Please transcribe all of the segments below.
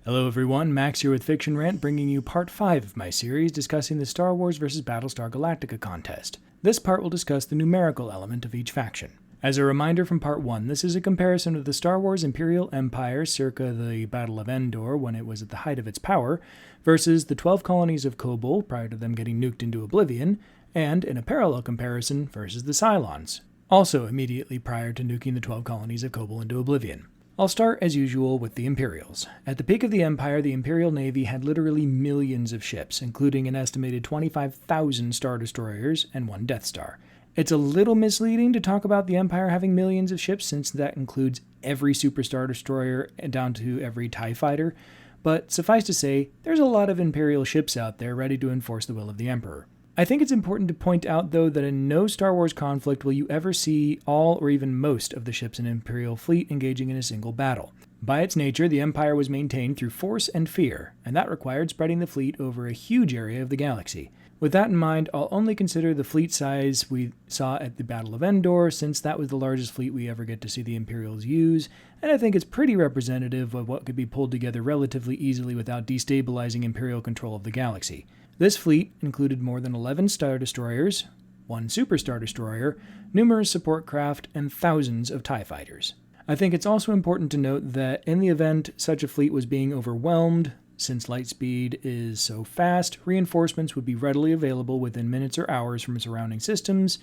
Hello everyone, Max here with Fiction Rant, bringing you part 5 of my series discussing the Star Wars vs. Battlestar Galactica contest. This part will discuss the numerical element of each faction. As a reminder from part 1, this is a comparison of the Star Wars Imperial Empire circa the Battle of Endor when it was at the height of its power, versus the 12 colonies of Kobol prior to them getting nuked into oblivion, and in a parallel comparison versus the Cylons, also immediately prior to nuking the 12 colonies of Kobol into oblivion. I'll start, as usual, with the Imperials. At the peak of the Empire, the Imperial Navy had literally millions of ships, including an estimated 25,000 Star Destroyers and 1 Death Star. It's a little misleading to talk about the Empire having millions of ships, since that includes every Super Star Destroyer down to every TIE Fighter, but suffice to say, there's a lot of Imperial ships out there ready to enforce the will of the Emperor. I think it's important to point out, though, that in no Star Wars conflict will you ever see all or even most of the ships in an Imperial fleet engaging in a single battle. By its nature, the Empire was maintained through force and fear, and that required spreading the fleet over a huge area of the galaxy. With that in mind, I'll only consider the fleet size we saw at the Battle of Endor, since that was the largest fleet we ever get to see the Imperials use, and I think it's pretty representative of what could be pulled together relatively easily without destabilizing Imperial control of the galaxy. This fleet included more than 11 Star Destroyers, 1 Super Star Destroyer, numerous support craft, and thousands of TIE Fighters. I think it's also important to note that in the event such a fleet was being overwhelmed, since light speed is so fast, reinforcements would be readily available within minutes or hours from surrounding systems,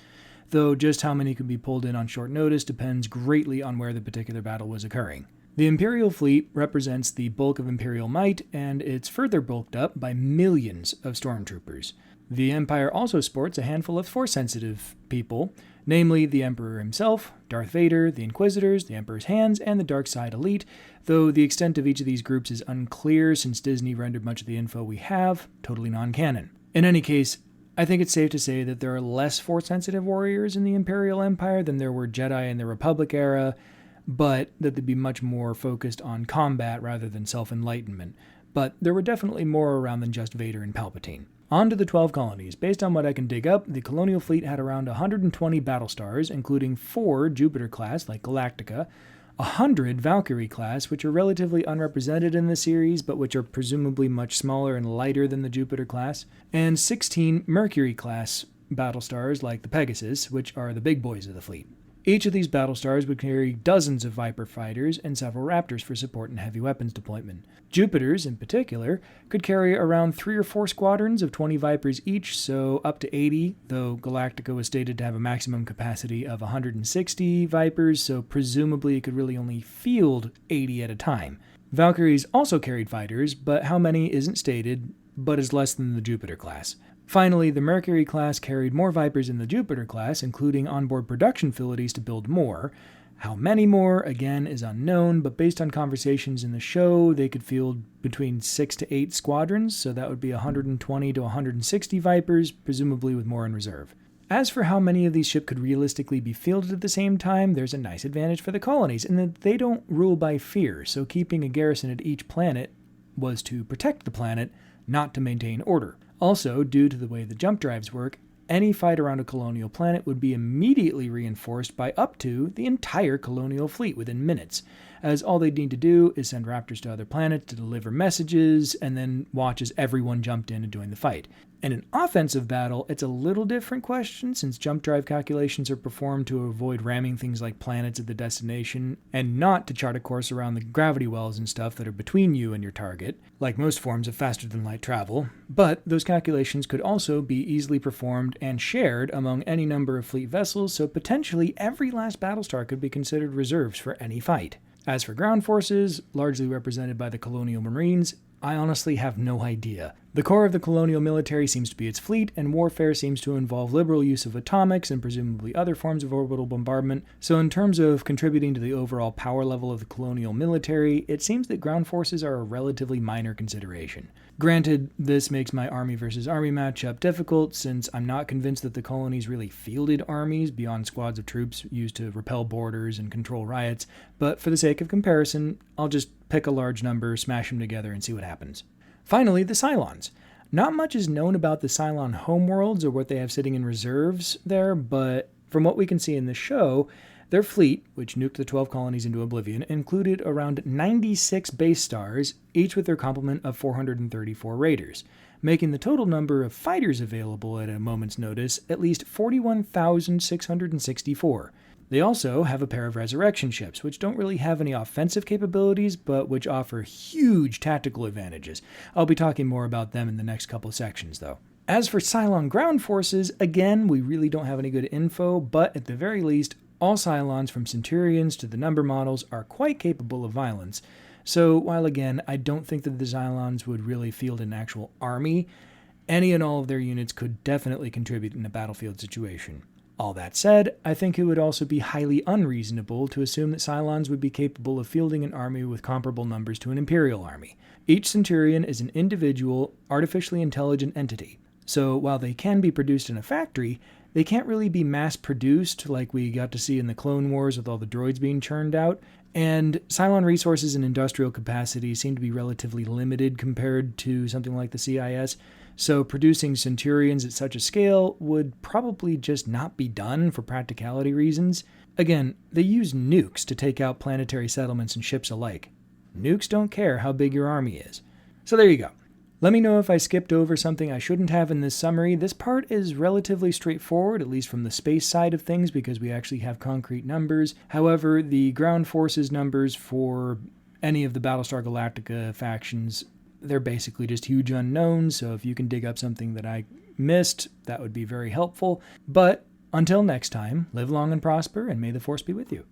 though just how many could be pulled in on short notice depends greatly on where the particular battle was occurring. The Imperial fleet represents the bulk of Imperial might, and it's further bulked up by millions of stormtroopers. The Empire also sports a handful of Force-sensitive people, namely the Emperor himself, Darth Vader, the Inquisitors, the Emperor's Hands, and the Dark Side Elite, though the extent of each of these groups is unclear since Disney rendered much of the info we have totally non-canon. In any case, I think it's safe to say that there are less Force-sensitive warriors in the Imperial Empire than there were Jedi in the Republic era, but that they'd be much more focused on combat rather than self-enlightenment. But there were definitely more around than just Vader and Palpatine. On to the 12 colonies. Based on what I can dig up, the Colonial Fleet had around 120 Battlestars, including 4 Jupiter-class, like Galactica, 100 Valkyrie-class, which are relatively unrepresented in the series, but which are presumably much smaller and lighter than the Jupiter-class, and 16 Mercury-class Battlestars, like the Pegasus, which are the big boys of the fleet. Each of these Battlestars would carry dozens of Viper fighters and several Raptors for support and heavy weapons deployment. Jupiters, in particular, could carry around 3 or 4 squadrons of 20 Vipers each, so up to 80, though Galactica was stated to have a maximum capacity of 160 Vipers, so presumably it could really only field 80 at a time. Valkyries also carried fighters, but how many isn't stated, but is less than the Jupiter class. Finally, the Mercury class carried more Vipers than the Jupiter class, including onboard production facilities to build more. How many more, again, is unknown, but based on conversations in the show, they could field between 6 to 8 squadrons, so that would be 120 to 160 Vipers, presumably with more in reserve. As for how many of these ships could realistically be fielded at the same time, there's a nice advantage for the colonies, in that they don't rule by fear, so keeping a garrison at each planet was to protect the planet, not to maintain order. Also, due to the way the jump drives work, any fight around a colonial planet would be immediately reinforced by up to the entire colonial fleet within minutes, as all they'd need to do is send Raptors to other planets to deliver messages, and then watch as everyone jumped in and joined the fight. In an offensive battle, it's a little different question, since jump drive calculations are performed to avoid ramming things like planets at the destination, and not to chart a course around the gravity wells and stuff that are between you and your target, like most forms of faster-than-light travel, but those calculations could also be easily performed and shared among any number of fleet vessels, so potentially every last Battlestar could be considered reserves for any fight. As for ground forces, largely represented by the Colonial Marines, I honestly have no idea. The core of the colonial military seems to be its fleet, and warfare seems to involve liberal use of atomics and presumably other forms of orbital bombardment, so in terms of contributing to the overall power level of the colonial military, it seems that ground forces are a relatively minor consideration. Granted, this makes my army versus army matchup difficult, since I'm not convinced that the colonies really fielded armies beyond squads of troops used to repel borders and control riots, but for the sake of comparison, I'll just pick a large number, smash them together, and see what happens. Finally, the Cylons. Not much is known about the Cylon homeworlds or what they have sitting in reserves there, but from what we can see in the show, Their fleet, which nuked the 12 colonies into oblivion, included around 96 base stars, each with their complement of 434 raiders, making the total number of fighters available at a moment's notice at least 41,664. They also have a pair of resurrection ships, which don't really have any offensive capabilities, but which offer huge tactical advantages. I'll be talking more about them in the next couple sections, though. As for Cylon ground forces, again, we really don't have any good info, but at the very least, all Cylons from Centurions to the number models are quite capable of violence. So while again, I don't think that the Cylons would really field an actual army, any and all of their units could definitely contribute in a battlefield situation. All that said, I think it would also be highly unreasonable to assume that Cylons would be capable of fielding an army with comparable numbers to an Imperial army. Each Centurion is an individual, artificially intelligent entity, so while they can be produced in a factory, they can't really be mass-produced like we got to see in the Clone Wars with all the droids being churned out, and Cylon resources and industrial capacity seem to be relatively limited compared to something like the CIS, so producing Centurions at such a scale would probably just not be done for practicality reasons. Again, they use nukes to take out planetary settlements and ships alike. Nukes don't care how big your army is. So there you go. Let me know if I skipped over something I shouldn't have in this summary. This part is relatively straightforward, at least from the space side of things, because we actually have concrete numbers. However, the ground forces numbers for any of the Battlestar Galactica factions, they're basically just huge unknowns, so if you can dig up something that I missed, that would be very helpful. But until next time, live long and prosper, and may the Force be with you.